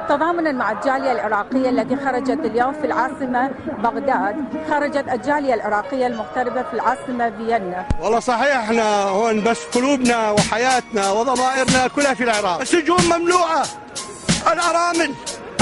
تضامنا مع الجالية العراقية التي خرجت اليوم في العاصمة بغداد، خرجت الجالية العراقية المغتربة في العاصمة فيينا. والله صحيح احنا هون بس قلوبنا وحياتنا وضمائرنا كلها في العراق. السجون مملوءة، الأرامل،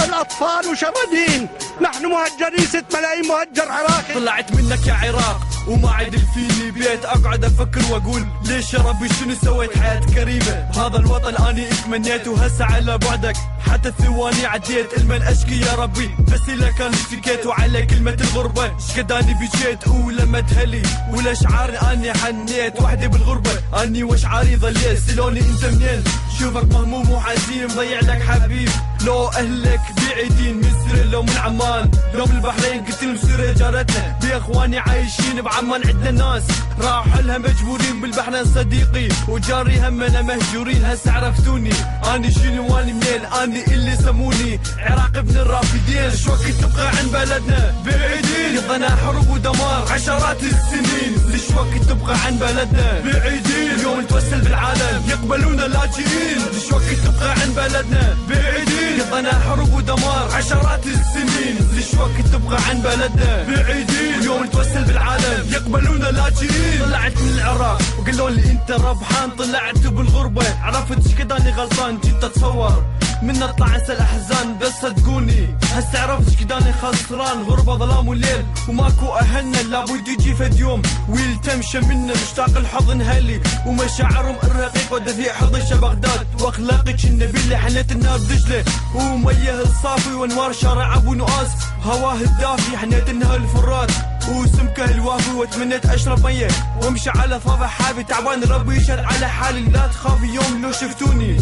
الأطفال مشردين، نحن مهجرين 6 ملايين مهجر عراقي. طلعت منك يا عراق وما عدل فيني بيت اقعد افكر واقول ليش يا ربي شنو سويت حياة كريمة. هذا الوطن اني اتمنيته وهسه على بعدك حتى الثواني عديت المن اشكي يا ربي بس الا كان اشتكيت وعلى كلمة الغربة شقد اني بجيت ولما تهلي والاشعار اني حنيت وحدي بالغربة اني واشعاري ظليت سلوني انت منين شوفك مهموم وحزين مضيع لك حبيب لو اهلك بعيدين من سوريا لو من عمان لو من البحرين قلت لهم سوريا جارتنا باخواني عايشين بعمان عندنا ناس راحوا لها مجبورين بالبحرين صديقي وجاري همنا مهجورين هسه عرفتوني اني شنو واني منين اني اللي سموني عراق ابن الرافدين شو وقت تبقى عن بلدنا بعيدين يضنا حروب ودمار عشرات السنين ليش وقت تبقى عن بلدنا بعيدين اليوم نتوسل بالعالم يقبلونا لاجئين ليش وقت تبقى عن بلدنا بعيدين يضنا حروب ودمار عشرات السنين ليش وقت تبقى عن بلدنا بعيدين اليوم نتوسل بالعالم يقبلونا لاجئين طلعت من العراق وقالوا لي انت ربحان طلعت بالغربة عرفت شقد اني غلطان جيت اتصور من اطلع انسى الاحزان بس صدقوني هسه عرفت شقد اني خسران غربة ظلام وليل وماكو اهلنا لابد يجي فد يوم ويلتمشى منا مشتاق الحضن هلي ومشاعرهم الرقيقة ودفيع حضشة بغداد واخلاقك النبي اللي حنيت النار دجلة وميه الصافي وانوار شارع ابو نؤاس هواه الدافي حنيت النهر الفرات وسمكه الوافي وتمنيت اشرب ميه وامشي على ضفا حابي تعبان ربي يشهد على حالي لا تخافي يوم لو شفتوني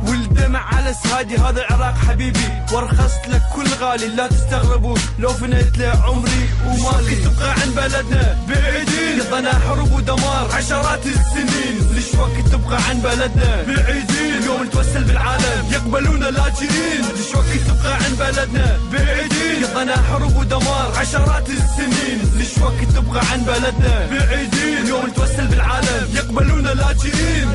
والدمع على سهادي هذا العراق حبيبي وارخصت لك كل غالي لا تستغربوا لو فنيت له عمري ومالي تبقى عن بلدنا بعيدين يضنا حروب ودمار عشرات السنين ليش وقت تبقى عن بلدنا بعيدين اليوم نتوسل بالعالم يقبلونا لاجئين ليش وقت تبقى عن بلدنا بعيدين يضنا حروب ودمار عشرات السنين ليش وقت تبقى عن بلدنا بعيدين اليوم نتوسل بالعالم يقبلونا لاجئين